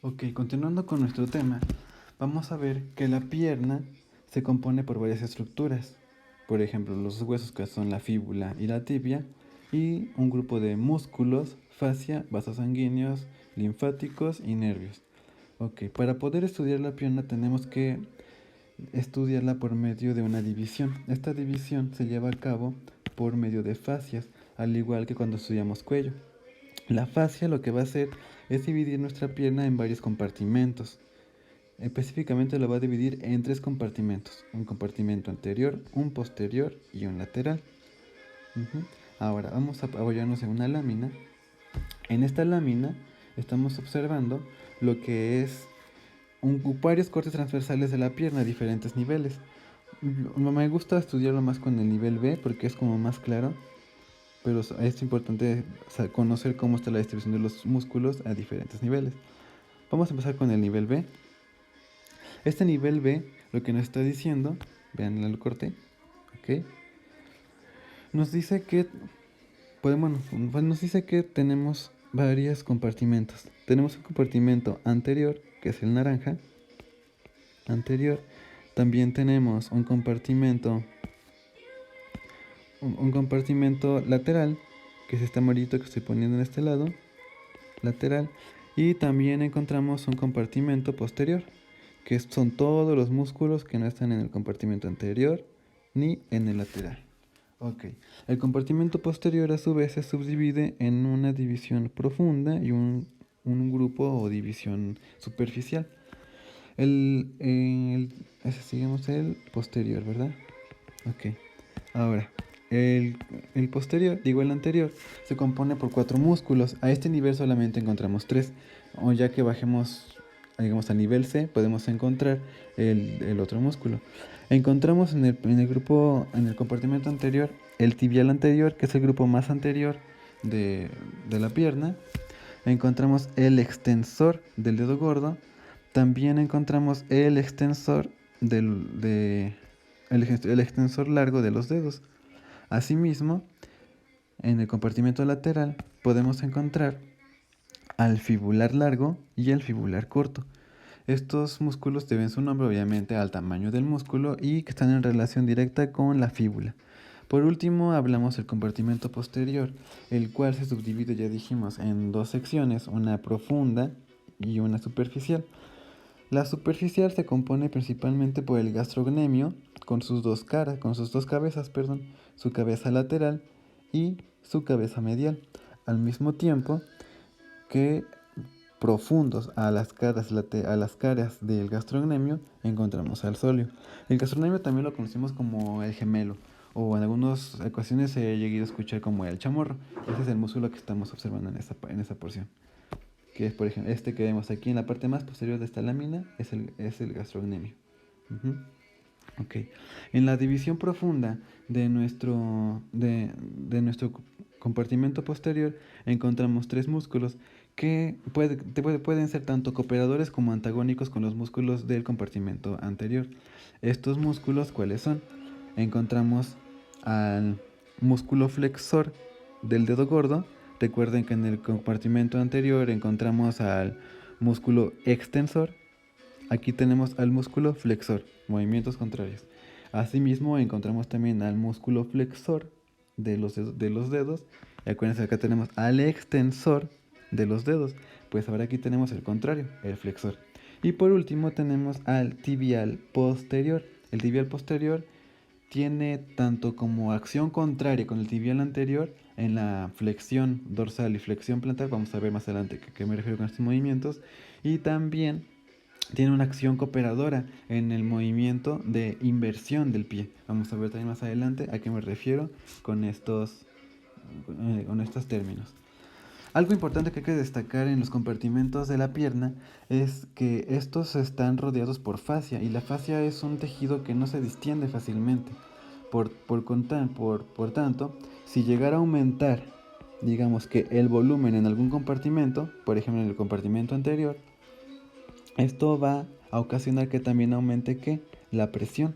Ok, continuando con nuestro tema, vamos a ver que la pierna se compone por varias estructuras. Por ejemplo, los huesos que son la fíbula y la tibia, y un grupo de músculos, fascia, vasos sanguíneos, linfáticos y nervios. Ok, para poder estudiar la pierna tenemos que estudiarla por medio de una división. Esta división se lleva a cabo por medio de fascias, al igual que cuando estudiamos cuello. La fascia lo que va a hacer es dividir nuestra pierna en varios compartimentos. Específicamente lo va a dividir en tres compartimentos. Un compartimento anterior, un posterior y un lateral. Ujú. Ahora vamos a apoyarnos en una lámina. En esta lámina estamos observando lo que es varios cortes transversales de la pierna a diferentes niveles. Me gusta estudiarlo más con el nivel B porque es como más claro, pero es importante conocer cómo está la distribución de los músculos a diferentes niveles. Vamos a empezar con el nivel B. Este nivel B lo que nos está diciendo, vean el corte, ¿ok? Nos dice que nos dice que tenemos varios compartimentos. Tenemos un compartimento anterior, que es el naranja, anterior. También tenemos un compartimento lateral, que es este amarillito que estoy poniendo en este lado, lateral. Y también encontramos un compartimento posterior, que son todos los músculos que no están en el compartimento anterior ni en el lateral. Ok, el compartimento posterior a su vez se subdivide en una división profunda y un grupo o división superficial. Ese seguimos el posterior, ¿verdad? Ok, ahora, el posterior, digo el anterior, se compone por cuatro músculos. A este nivel solamente encontramos tres. O ya que bajemos, digamos, al nivel C, podemos encontrar el otro músculo. Encontramos en el grupo, en el compartimento anterior, el tibial anterior, que es el grupo más anterior de la pierna. Encontramos el extensor del dedo gordo. También encontramos el extensor el extensor largo de los dedos. Asimismo, en el compartimento lateral podemos encontrar al fibular largo y al fibular corto. Estos músculos deben su nombre obviamente al tamaño del músculo y que están en relación directa con la fíbula. Por último hablamos del compartimento posterior, el cual se subdivide, ya dijimos, en dos secciones, una profunda y una superficial. La superficial se compone principalmente por el gastrocnemio con sus dos cabezas, perdón, su cabeza lateral y su cabeza medial, al mismo tiempo que profundos a las caras del gastrocnemio encontramos al sóleo. El gastrocnemio también lo conocemos como el gemelo, o en algunas ocasiones se llega a escuchar como el chamorro. Ese es el músculo que estamos observando en esa porción, que es, por ejemplo, este que vemos aquí en la parte más posterior de esta lámina, es el gastrocnemio. Ujú. Ok. En la división profunda de nuestro compartimento posterior encontramos tres músculos que pueden ser tanto cooperadores como antagónicos con los músculos del compartimento anterior. Estos músculos, ¿cuáles son? Encontramos al músculo flexor del dedo gordo. Recuerden que en el compartimento anterior encontramos al músculo extensor. Aquí tenemos al músculo flexor, movimientos contrarios. Asimismo encontramos también al músculo flexor de los dedos. Y acuérdense, acá tenemos al extensor de los dedos. Pues ahora aquí tenemos el contrario, el flexor. Y por último tenemos al tibial posterior. El tibial posterior tiene tanto como acción contraria con el tibial anterior en la flexión dorsal y flexión plantar. Vamos a ver más adelante qué me refiero con estos movimientos. Y también tiene una acción cooperadora en el movimiento de inversión del pie. Vamos a ver también más adelante a qué me refiero con estos términos. Algo importante que hay que destacar en los compartimentos de la pierna es que estos están rodeados por fascia, y la fascia es un tejido que no se distiende fácilmente. Por tanto, si llegara a aumentar, digamos que el volumen en algún compartimento, por ejemplo en el compartimento anterior, esto va a ocasionar que también aumente la presión.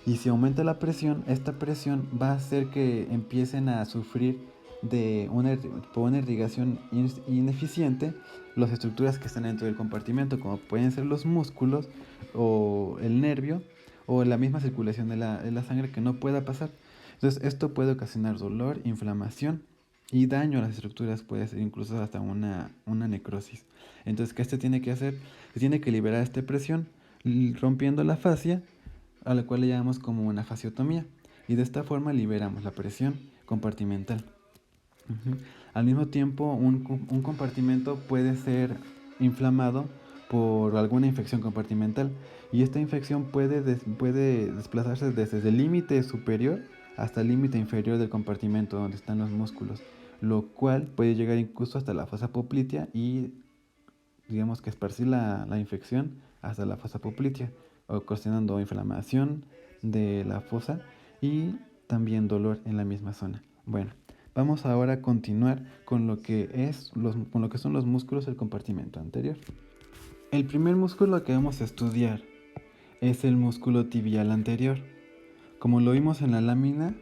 Y si aumenta la presión, esta presión va a hacer que empiecen a sufrir por una irrigación ineficiente las estructuras que están dentro del compartimento, como pueden ser los músculos o el nervio o la misma circulación de la sangre que no pueda pasar. Entonces esto puede ocasionar dolor, inflamación y daño a las estructuras, puede ser incluso hasta una necrosis. Entonces, ¿qué se tiene que hacer? Se tiene que liberar esta presión rompiendo la fascia, a la cual le llamamos como una fasciotomía, y de esta forma liberamos la presión compartimental. Al mismo tiempo, un compartimento puede ser inflamado por alguna infección compartimental, y esta infección puede desplazarse desde el límite superior hasta el límite inferior del compartimento donde están los músculos, lo cual puede llegar incluso hasta la fosa poplitea y digamos que esparcir la infección hasta la fosa poplitea, ocasionando inflamación de la fosa y también dolor en la misma zona. Bueno, vamos ahora a continuar con lo que son los músculos del compartimento anterior. El primer músculo que vamos a estudiar es el músculo tibial anterior. Como lo vimos en la lámina,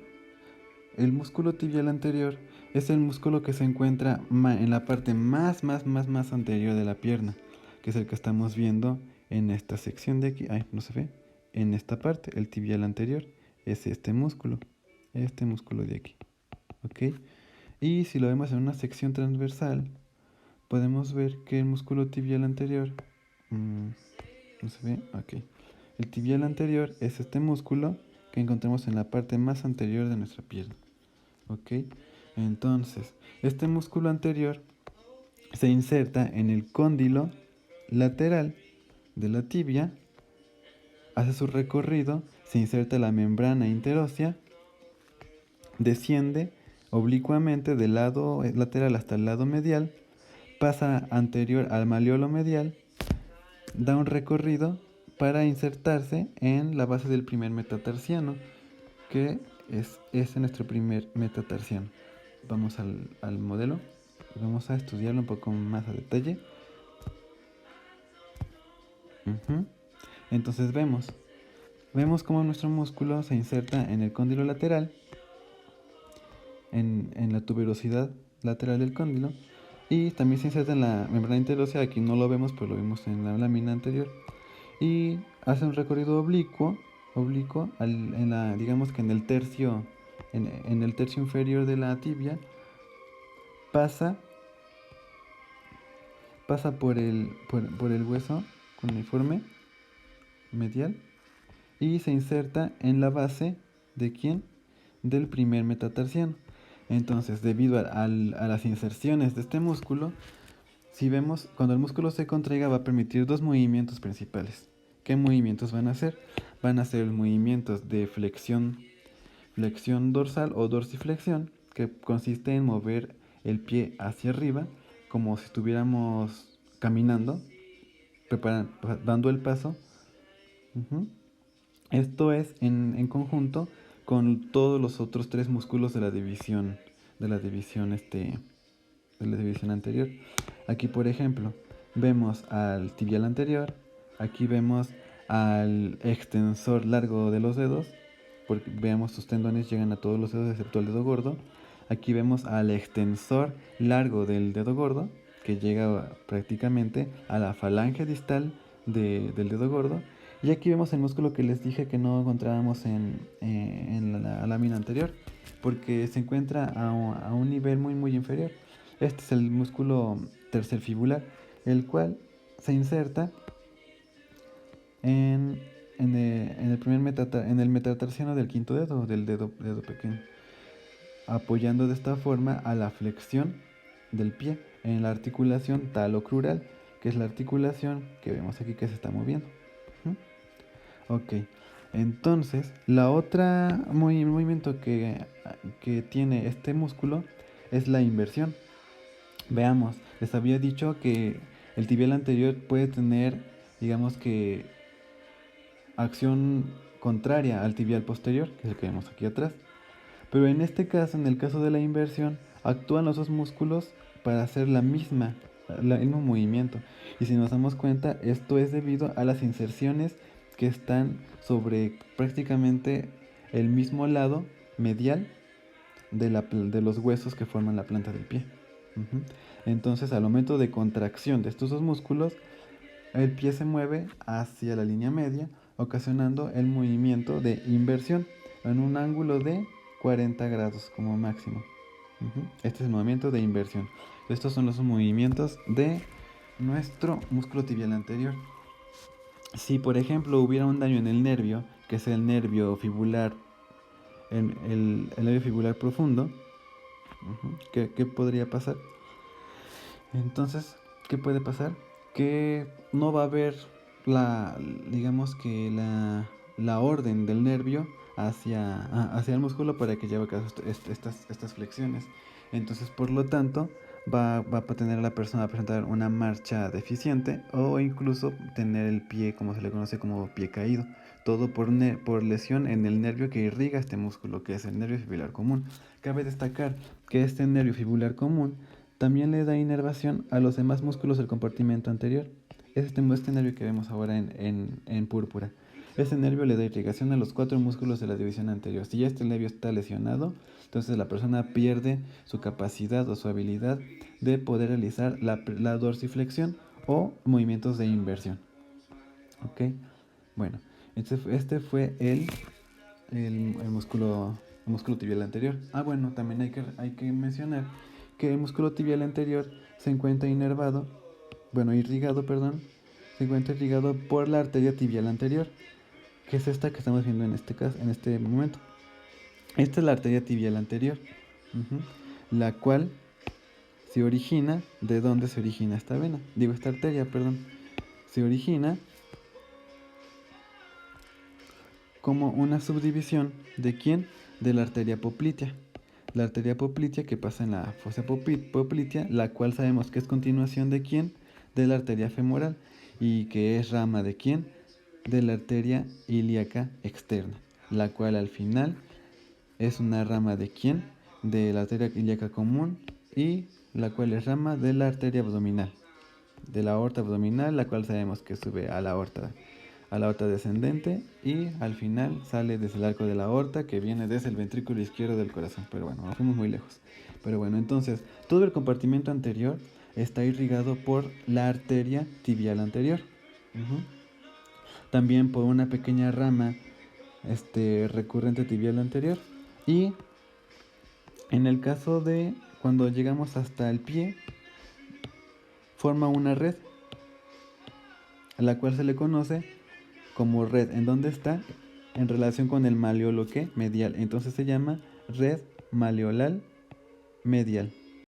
el músculo tibial anterior es el músculo que se encuentra en la parte más anterior de la pierna, que es el que estamos viendo en esta sección de aquí. Ay, no se ve. En esta parte, el tibial anterior es este músculo de aquí. ¿Ok? Y si lo vemos en una sección transversal, podemos ver que el músculo tibial anterior, ¿no se ve? Ok. El tibial anterior es este músculo que encontramos en la parte más anterior de nuestra pierna. ¿Ok? Entonces, este músculo anterior se inserta en el cóndilo lateral de la tibia, hace su recorrido, se inserta la membrana interósea, desciende oblicuamente del lado lateral hasta el lado medial, pasa anterior al malleolo medial, da un recorrido para insertarse en la base del primer metatarsiano, que es nuestro primer metatarsiano. Vamos al modelo, vamos a estudiarlo un poco más a detalle. Entonces vemos cómo nuestro músculo se inserta en el cóndilo lateral, en la tuberosidad lateral del cóndilo, y también se inserta en la membrana interósea. Aquí no lo vemos, pero lo vimos en la lámina anterior, y hace un recorrido oblicuo digamos que en el tercio inferior de la tibia, pasa por el hueso cuneiforme medial y se inserta en la base ¿de quién? Del primer metatarsiano. Entonces, debido a las inserciones de este músculo, si vemos, cuando el músculo se contraiga va a permitir dos movimientos principales. ¿Qué movimientos van a hacer? Van a ser movimientos de flexión dorsal o dorsiflexión, que consiste en mover el pie hacia arriba, como si estuviéramos caminando, dando el paso. Esto es en conjunto con todos los otros tres músculos de la división anterior. Aquí, por ejemplo, vemos al tibial anterior, aquí vemos al extensor largo de los dedos, porque veamos sus tendones llegan a todos los dedos excepto el dedo gordo. Aquí vemos al extensor largo del dedo gordo, que llega prácticamente a la falange distal del dedo gordo. Y aquí vemos el músculo que les dije que no encontrábamos en la lámina anterior, porque se encuentra a un nivel muy inferior. Este es el músculo tercerfibular, el cual se inserta en el metatarsiano del quinto dedo, del dedo pequeño, apoyando de esta forma a la flexión del pie en la articulación talocrural, que es la articulación que vemos aquí que se está moviendo. Ok, entonces la otra movimiento que tiene este músculo es la inversión. Veamos, les había dicho que el tibial anterior puede tener, digamos que, acción contraria al tibial posterior, que es el que vemos aquí atrás. Pero en este caso, en el caso de la inversión, actúan los dos músculos para hacer el mismo movimiento. Y si nos damos cuenta, esto es debido a las inserciones que están sobre prácticamente el mismo lado medial de los huesos que forman la planta del pie. Entonces, al momento de contracción de estos dos músculos, el pie se mueve hacia la línea media, ocasionando el movimiento de inversión en un ángulo de 40 grados como máximo. Este es el movimiento de inversión. Estos son los movimientos de nuestro músculo tibial anterior. Si por ejemplo hubiera un daño en el nervio, que es el nervio fibular, el nervio fibular profundo, ¿qué podría pasar? Entonces, ¿qué puede pasar? Que no va a haber digamos que la orden del nervio hacia el músculo para que lleve a cabo estas flexiones. Entonces, por lo tanto, va a tener a la persona a presentar una marcha deficiente o incluso tener el pie, como se le conoce, como pie caído. Todo por lesión en el nervio que irriga este músculo, que es el nervio fibular común. Cabe destacar que este nervio fibular común también le da inervación a los demás músculos del compartimento anterior. Es este nervio que vemos ahora en púrpura. Este nervio le da irrigación a los 4 músculos de la división anterior. Si ya este nervio está lesionado, entonces la persona pierde su capacidad o su habilidad de poder realizar la dorsiflexión o movimientos de inversión. ¿Ok? Bueno, este fue el músculo tibial anterior. Bueno, también hay que mencionar que el músculo tibial anterior se encuentra irrigado, se encuentra irrigado por la arteria tibial anterior, que es esta que estamos viendo en este momento. Esta es la arteria tibial anterior, la cual se origina. ¿De dónde se origina esta vena? Esta arteria, se origina como una subdivisión ¿de quién? De la arteria poplitea. La arteria poplitea que pasa en la fosa poplitea, la cual sabemos que es continuación ¿de quién? De la arteria femoral, y que es rama ¿de quién? De la arteria ilíaca externa, la cual al final es una rama ¿de quién? De la arteria ilíaca común, y la cual es rama de la arteria abdominal, de la aorta abdominal, la cual sabemos que sube a la aorta descendente y al final sale desde el arco de la aorta, que viene desde el ventrículo izquierdo del corazón. Pero bueno, nos fuimos muy lejos. Pero bueno, entonces todo el compartimento anterior está irrigado por la arteria tibial anterior. También por una pequeña rama recurrente tibial anterior. Y en el caso de cuando llegamos hasta el pie, forma una red, a la cual se le conoce como red. ¿En dónde está? En relación con el maleolo medial. Entonces se llama red maleolal medial.